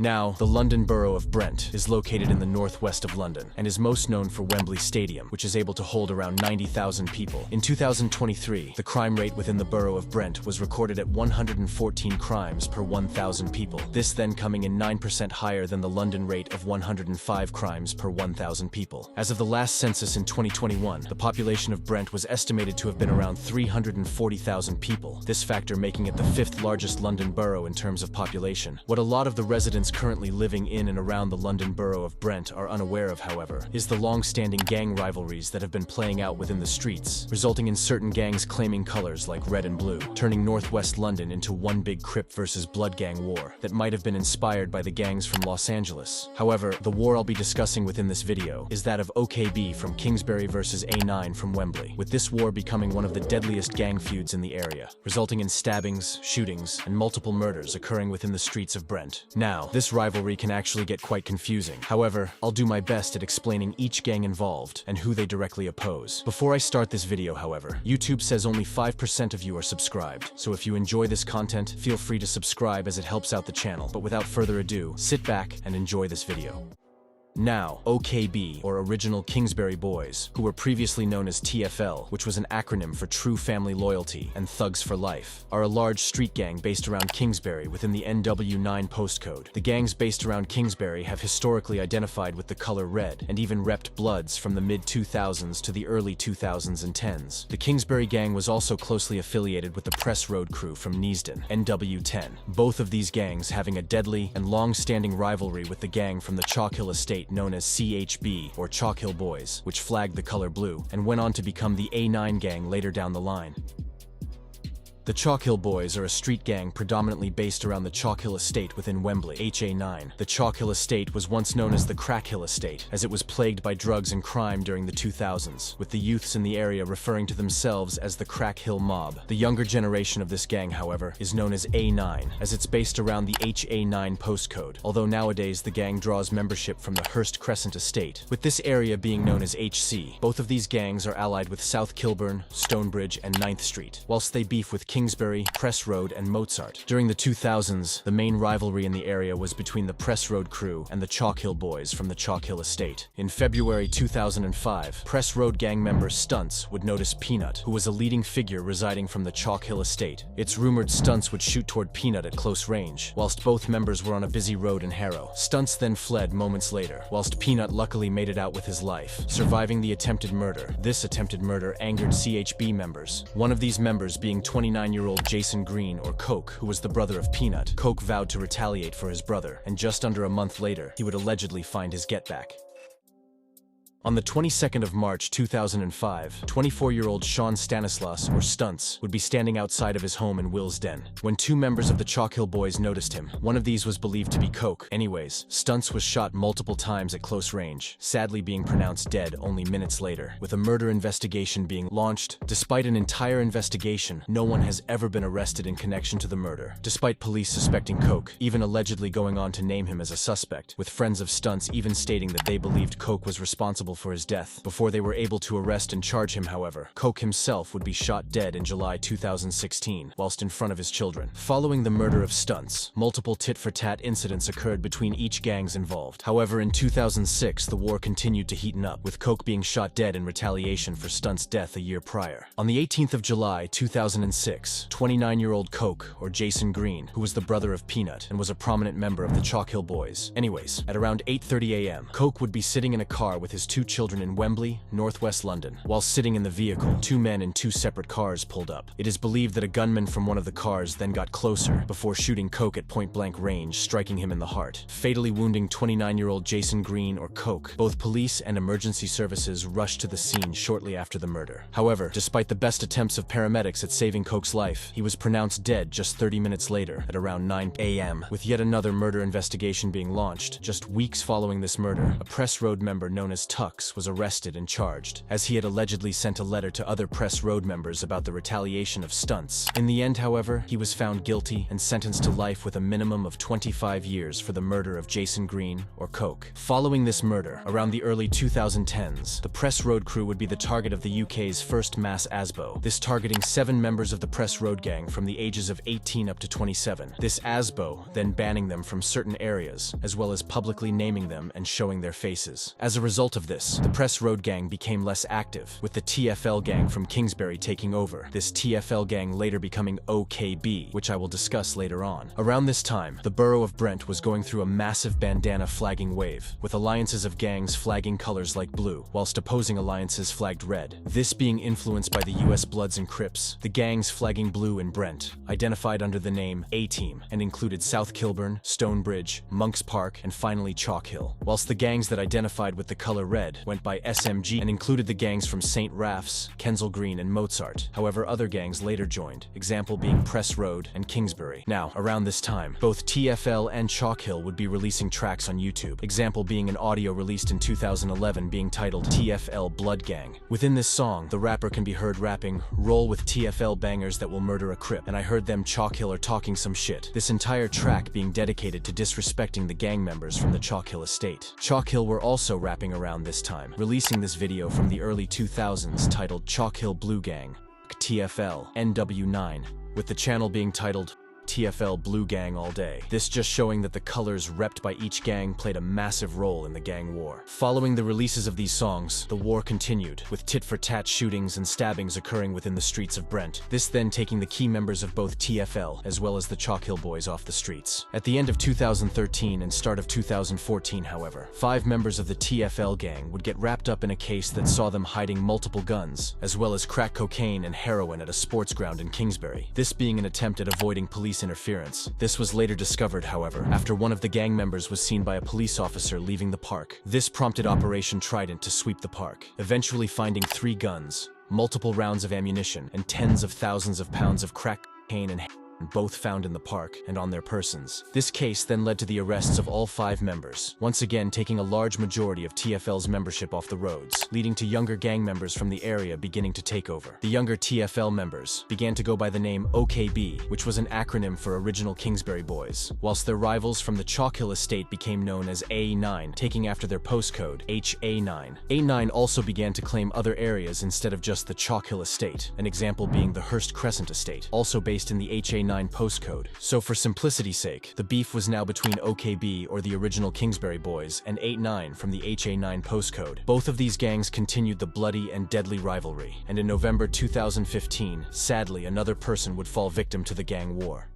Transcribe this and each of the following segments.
Now, the London borough of Brent is located in the northwest of London and is most known for Wembley Stadium, which is able to hold around 90,000 people. In 2023, the crime rate within the borough of Brent was recorded at 114 crimes per 1,000 people, this then coming in 9% higher than the London rate of 105 crimes per 1,000 people. As of the last census in 2021, the population of Brent was estimated to have been around 340,000 people, this factor making it the fifth largest London borough in terms of population. What a lot of the residents currently living in and around the London borough of Brent are unaware of, however, is the long-standing gang rivalries that have been playing out within the streets, resulting in certain gangs claiming colors like red and blue, turning northwest London into one big Crip versus Blood gang war that might have been inspired by the gangs from Los Angeles. However, the war I'll be discussing within this video is that of OKB from Kingsbury versus A9 from Wembley, with this war becoming one of the deadliest gang feuds in the area, resulting in stabbings, shootings, and multiple murders occurring within the streets of Brent. Now, this rivalry can actually get quite confusing. However, I'll do my best at explaining each gang involved and who they directly oppose. Before I start this video, however, YouTube says only 5% of you are subscribed, so if you enjoy this content, feel free to subscribe as it helps out the channel. But without further ado, sit back and enjoy this video. Now, OKB, or Original Kingsbury Boys, who were previously known as TFL, which was an acronym for True Family Loyalty, and Thugs for Life, are a large street gang based around Kingsbury within the NW9 postcode. The gangs based around Kingsbury have historically identified with the color red, and even repped Bloods from the mid-2000s to the early 2000s and 10s. The Kingsbury gang was also closely affiliated with the Press Road crew from Neasden, NW10, both of these gangs having a deadly and long-standing rivalry with the gang from the Chalk Hill estate known as CHB, or Chalk Hill Boys, which flagged the color blue, and went on to become the A9 gang later down the line. The Chalk Hill Boys are a street gang predominantly based around the Chalk Hill Estate within Wembley, HA9. The Chalk Hill Estate was once known as the Crack Hill Estate, as it was plagued by drugs and crime during the 2000s, with the youths in the area referring to themselves as the Crack Hill Mob. The younger generation of this gang, however, is known as A9, as it's based around the HA9 postcode, although nowadays the gang draws membership from the Hurst Crescent Estate, with this area being known as HC. Both of these gangs are allied with South Kilburn, Stonebridge, and 9th Street, whilst they beef with Kingsbury, Press Road, and Mozart. During the 2000s, the main rivalry in the area was between the Press Road crew and the Chalk Hill Boys from the Chalk Hill Estate. In February 2005, Press Road gang member Stunts would notice Peanut, who was a leading figure residing from the Chalk Hill Estate. It's rumored Stunts would shoot toward Peanut at close range, whilst both members were on a busy road in Harrow. Stunts then fled moments later, whilst Peanut luckily made it out with his life, surviving the attempted murder. This attempted murder angered CHB members, one of these members being 29-year-old Jason Green, or Koke, who was the brother of Peanut. Koke vowed to retaliate for his brother, and just under a month later, he would allegedly find his get back. On the 22nd of March 2005, 24-year-old Sean Stanislaus, or Stunts, would be standing outside of his home in Willesden when two members of the Chalk Hill Boys noticed him. One of these was believed to be Koke. Anyways, Stunts was shot multiple times at close range, sadly being pronounced dead only minutes later, with a murder investigation being launched. Despite an entire investigation, no one has ever been arrested in connection to the murder, despite police suspecting Koke, even allegedly going on to name him as a suspect, with friends of Stunts even stating that they believed Koke was responsible for his death. Before they were able to arrest and charge him, however, Koke himself would be shot dead in July 2016, whilst in front of his children. Following the murder of Stunts, multiple tit-for-tat incidents occurred between each gangs involved. However, in 2006, the war continued to heaten up, with Koke being shot dead in retaliation for Stunts' death a year prior. On the 18th of July 2006, 29-year-old Koke, or Jason Green, who was the brother of Peanut and was a prominent member of the Chalk Hill Boys. Anyways, at around 8:30 a.m., Koke would be sitting in a car with his two children in Wembley, northwest London. While sitting in the vehicle, two men in two separate cars pulled up. It is believed that a gunman from one of the cars then got closer before shooting Koke at point-blank range, striking him in the heart, fatally wounding 29-year-old Jason Green, or Koke. Both police and emergency services rushed to the scene shortly after the murder. However, despite the best attempts of paramedics at saving Koke's life, he was pronounced dead just 30 minutes later at around 9 a.m., with yet another murder investigation being launched. Just weeks following this murder, a Press Road member known as Tuck Tux was arrested and charged, as he had allegedly sent a letter to other Press Road members about the retaliation of Stunts. In the end, however, he was found guilty and sentenced to life with a minimum of 25 years for the murder of Jason Green, or Koke. Following this murder, around the early 2010s, the Press Road crew would be the target of the UK's first mass ASBO, this targeting 7 members of the Press Road gang from the ages of 18 up to 27. This ASBO then banning them from certain areas, as well as publicly naming them and showing their faces. As a result of this, the Press Road gang became less active, with the TFL gang from Kingsbury taking over, this TFL gang later becoming OKB, which I will discuss later on. Around this time, the borough of Brent was going through a massive bandana flagging wave, with alliances of gangs flagging colors like blue, whilst opposing alliances flagged red. This being influenced by the US Bloods and Crips, the gangs flagging blue in Brent, identified under the name A-Team, and included South Kilburn, Stonebridge, Monks Park, and finally Chalk Hill, whilst the gangs that identified with the color red went by SMG and included the gangs from St. Raph's, Kensal Green, and Mozart. However, other gangs later joined, example being Press Road and Kingsbury. Now, around this time, both TFL and Chalk Hill would be releasing tracks on YouTube, example being an audio released in 2011 being titled TFL Blood Gang. Within this song, the rapper can be heard rapping, "Roll with TFL bangers that will murder a Crip," and I heard them Chalk Hill are talking some shit. This entire track being dedicated to disrespecting the gang members from the Chalk Hill estate. Chalk Hill were also rapping around this time, releasing this video from the early 2000s titled Chalk Hill Blue Gang, TFL, NW9, with the channel being titled TFL Blue Gang All Day. This just showing that the colors repped by each gang played a massive role in the gang war. Following the releases of these songs, the war continued, with tit-for-tat shootings and stabbings occurring within the streets of Brent, this then taking the key members of both TFL as well as the Chalk Hill boys off the streets. At the end of 2013 and start of 2014, however, 5 members of the TFL gang would get wrapped up in a case that saw them hiding multiple guns, as well as crack cocaine and heroin at a sports ground in Kingsbury, this being an attempt at avoiding police interference. This was later discovered, however, after one of the gang members was seen by a police officer leaving the park. This prompted Operation Trident to sweep the park, eventually finding 3 guns, multiple rounds of ammunition, and tens of thousands of pounds of crack cocaine and both found in the park and on their persons. This case then led to the arrests of all 5 members, once again taking a large majority of TFL's membership off the roads, leading to younger gang members from the area beginning to take over. The younger TFL members began to go by the name OKB, which was an acronym for Original Kingsbury Boys, whilst their rivals from the Chalk Hill estate became known as A9, taking after their postcode, HA9. A9 also began to claim other areas instead of just the Chalk Hill estate, an example being the Hurst Crescent estate, also based in the HA9 postcode. So for simplicity's sake, the beef was now between OKB, or the Original Kingsbury Boys, and 89 from the HA9 postcode. Both of these gangs continued the bloody and deadly rivalry, and in November 2015, sadly, another person would fall victim to the gang war.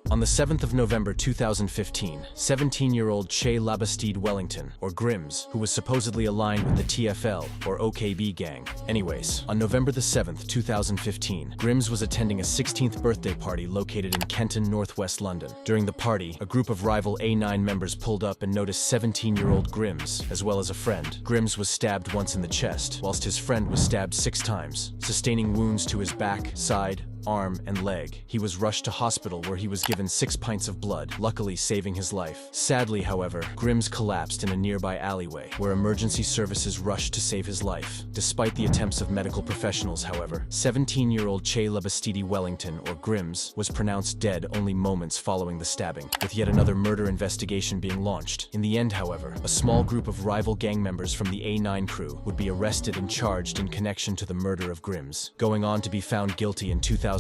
On the 7th of November 2015, 17-year-old Che Labastide Wellington, or Grimz, who was supposedly aligned with the TFL, or OKB gang. Anyways, on November the 7th, 2015, Grimz was attending a 16th birthday party located in Kenton, northwest London. During the party, a group of rival A9 members pulled up and noticed 17-year-old Grimz, as well as a friend. Grimz was stabbed once in the chest, whilst his friend was stabbed 6 times, sustaining wounds to his back, side, arm, and leg. He was rushed to hospital where he was given 6 pints of blood, luckily saving his life. Sadly, however, Grimz collapsed in a nearby alleyway, where emergency services rushed to save his life. Despite the attempts of medical professionals, however, 17-year-old Che Labastide Wellington, or Grimz, was pronounced dead only moments following the stabbing, with yet another murder investigation being launched. In the end, however, a small group of rival gang members from the A9 crew would be arrested and charged in connection to the murder of Grimz, going on to be found guilty in 2016.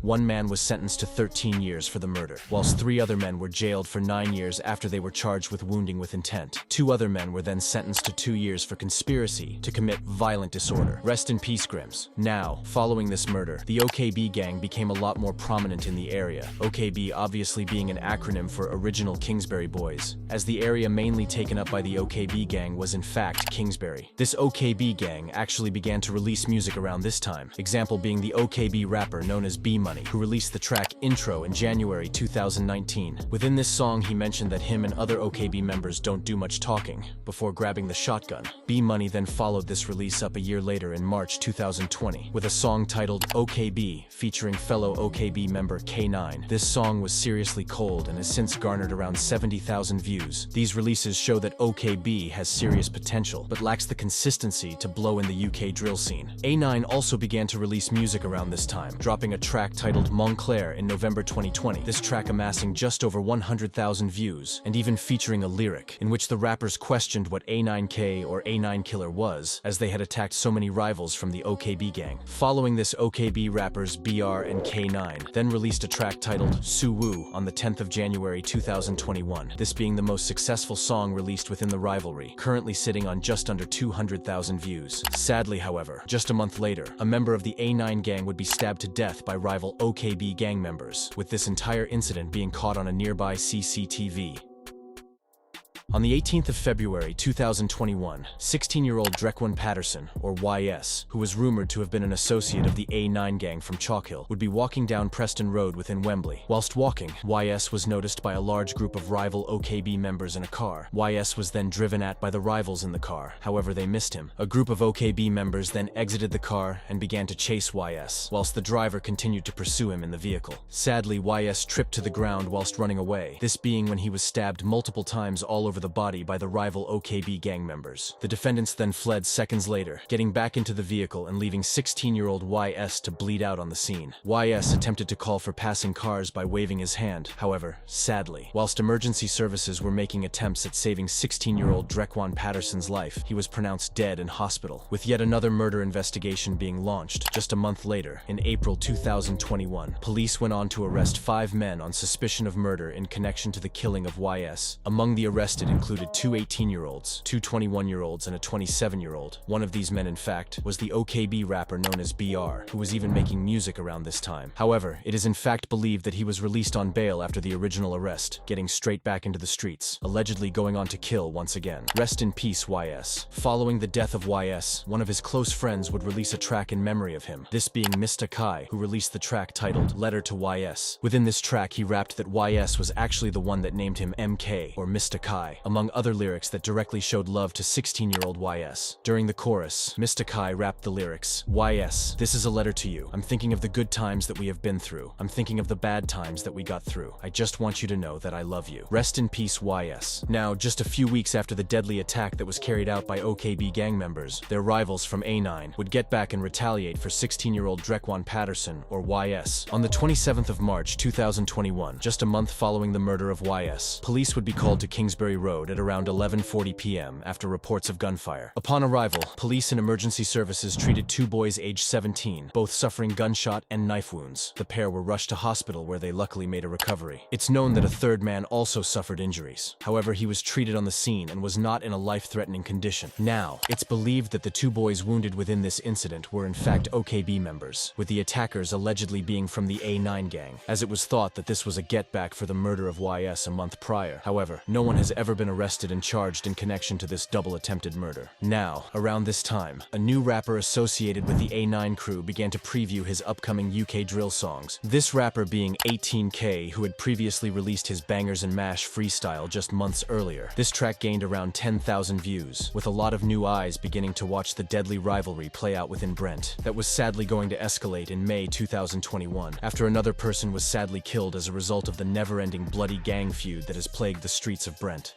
One man was sentenced to 13 years for the murder, whilst 3 other men were jailed for 9 years after they were charged with wounding with intent. 2 other men were then sentenced to 2 years for conspiracy to commit violent disorder. Rest in peace, Grimz. Now, following this murder, the OKB gang became a lot more prominent in the area, OKB obviously being an acronym for Original Kingsbury Boys, as the area mainly taken up by the OKB gang was in fact Kingsbury. This OKB gang actually began to release music around this time, example being the OKB rapper known as B-Money, who released the track Intro in January 2019. Within this song, he mentioned that him and other OKB members don't do much talking, before grabbing the shotgun. B-Money then followed this release up a year later in March 2020, with a song titled OKB, featuring fellow OKB member K9. This song was seriously cold and has since garnered around 70,000 views. These releases show that OKB has serious potential, but lacks the consistency to blow in the UK drill scene. A9 also began to release music around this time, dropping a track titled Montclair in November 2020. This track amassing just over 100,000 views, and even featuring a lyric, in which the rappers questioned what A9K or A9 Killer was, as they had attacked so many rivals from the OKB gang. Following this, OKB rappers BR and K9 then released a track titled Suwoo on the 10th of January 2021, this being the most successful song released within the rivalry, currently sitting on just under 200,000 views. Sadly, however, just a month later, a member of the A9 gang would be stabbed to death by rival OKB gang members, with this entire incident being caught on a nearby CCTV. On the 18th of February 2021, 16-year-old Drekwon Patterson, or YS, who was rumored to have been an associate of the A9 gang from Chalk Hill, would be walking down Preston Road within Wembley. Whilst walking, YS was noticed by a large group of rival OKB members in a car. YS was then driven at by the rivals in the car, however they missed him. A group of OKB members then exited the car and began to chase YS, whilst the driver continued to pursue him in the vehicle. Sadly, YS tripped to the ground whilst running away, this being when he was stabbed multiple times all over the body by the rival OKB gang members. The defendants then fled seconds later, getting back into the vehicle and leaving 16-year-old YS to bleed out on the scene. YS attempted to call for passing cars by waving his hand. However, sadly, whilst emergency services were making attempts at saving 16-year-old Drekwon Patterson's life, he was pronounced dead in hospital, with yet another murder investigation being launched. Just a month later, in April 2021, police went on to arrest 5 men on suspicion of murder in connection to the killing of YS. Among the arrested included 2 18-year-olds, 2 21-year-olds, and a 27-year-old. One of these men, in fact, was the OKB rapper known as BR, who was even making music around this time. However, it is in fact believed that he was released on bail after the original arrest, getting straight back into the streets, allegedly going on to kill once again. Rest in peace, YS. Following the death of YS, one of his close friends would release a track in memory of him, this being Mr. Kai, who released the track titled Letter to YS. Within this track, he rapped that YS was actually the one that named him MK, or Mr. Kai, among other lyrics that directly showed love to 16-year-old YS. During the chorus, Mr. Kai rapped the lyrics, "YS, this is a letter to you. I'm thinking of the good times that we have been through. I'm thinking of the bad times that we got through. I just want you to know that I love you. Rest in peace, YS." Now, just a few weeks after the deadly attack that was carried out by OKB gang members, their rivals from A9 would get back and retaliate for 16-year-old Drekwon Patterson, or YS. On the 27th of March 2021, just a month following the murder of YS, police would be called to Kingsbury Road at around 11:40 p.m. after reports of gunfire. Upon arrival, police and emergency services treated 2 boys aged 17, both suffering gunshot and knife wounds. The pair were rushed to hospital where they luckily made a recovery. It's known that a third man also suffered injuries. However, he was treated on the scene and was not in a life-threatening condition. Now, it's believed that the 2 boys wounded within this incident were in fact OKB members, with the attackers allegedly being from the A9 gang, as it was thought that this was a get-back for the murder of YS a month prior. However, no one has ever been arrested and charged in connection to this double attempted murder. Now, around this time, a new rapper associated with the A9 crew began to preview his upcoming UK drill songs. This rapper being 18K, who had previously released his Bangers and Mash freestyle just months earlier. This track gained around 10,000 views, with a lot of new eyes beginning to watch the deadly rivalry play out within Brent, that was sadly going to escalate in May 2021, after another person was sadly killed as a result of the never-ending bloody gang feud that has plagued the streets of Brent.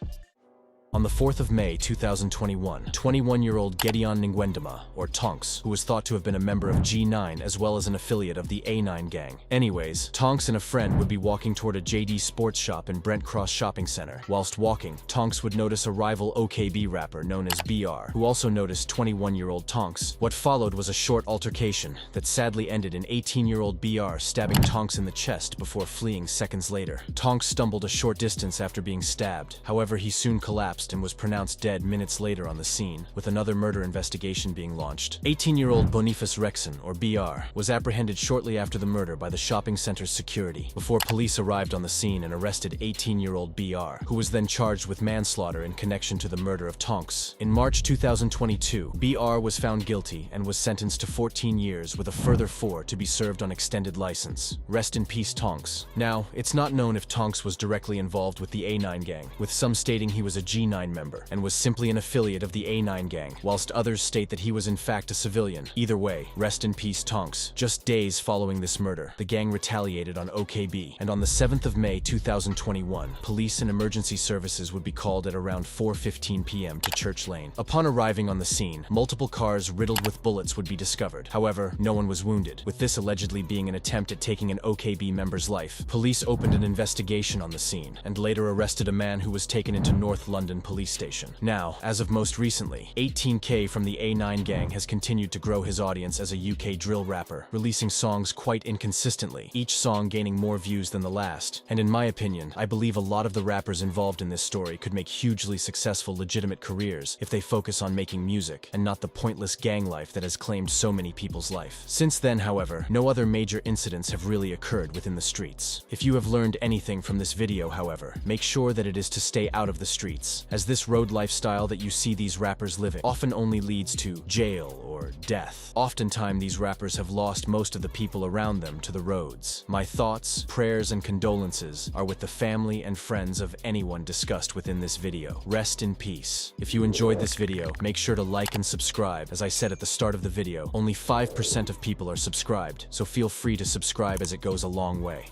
On the 4th of May 2021, 21-year-old Gideon Ngwendama, or Tonkz, who was thought to have been a member of G9 as well as an affiliate of the A9 gang. Anyways, Tonkz and a friend would be walking toward a JD Sports shop in Brent Cross Shopping Center. Whilst walking, Tonkz would notice a rival OKB rapper known as BR, who also noticed 21-year-old Tonkz. What followed was a short altercation that sadly ended in 18-year-old BR stabbing Tonkz in the chest before fleeing seconds later. Tonkz stumbled a short distance after being stabbed. However, he soon collapsed collapsed and was pronounced dead minutes later on the scene, with another murder investigation being launched. 18-year-old Boniface Rexon, or BR, was apprehended shortly after the murder by the shopping center's security, before police arrived on the scene and arrested 18-year-old BR, who was then charged with manslaughter in connection to the murder of Tonkz. In March 2022, BR was found guilty and was sentenced to 14 years with a further 4 to be served on extended license. Rest in peace, Tonkz. Now, it's not known if Tonkz was directly involved with the A9 gang, with some stating he was a G9 member and was simply an affiliate of the A9 gang, whilst others state that he was in fact a civilian. Either way, rest in peace, Tonkz. Just days following this murder, the gang retaliated on OKB, and on the 7th of May 2021, police and emergency services would be called at around 4:15 p.m. to Church Lane. Upon arriving on the scene, multiple cars riddled with bullets would be discovered. However, no one was wounded, with this allegedly being an attempt at taking an OKB member's life. Police opened an investigation on the scene, and later arrested a man who was taken into North London Police Station. Now, as of most recently, 18K from the A9 gang has continued to grow his audience as a UK drill rapper, releasing songs quite inconsistently, each song gaining more views than the last. And in my opinion, I believe a lot of the rappers involved in this story could make hugely successful legitimate careers if they focus on making music, and not the pointless gang life that has claimed so many people's life. Since then, however, no other major incidents have really occurred within the streets. If you have learned anything from this video, however, make sure that it is to stay out of the streets, as this road lifestyle that you see these rappers living often only leads to jail or death. Oftentimes, these rappers have lost most of the people around them to the roads. My thoughts, prayers, and condolences are with the family and friends of anyone discussed within this video. Rest in peace. If you enjoyed this video, make sure to like and subscribe. As I said at the start of the video, only 5% of people are subscribed, so feel free to subscribe as it goes a long way.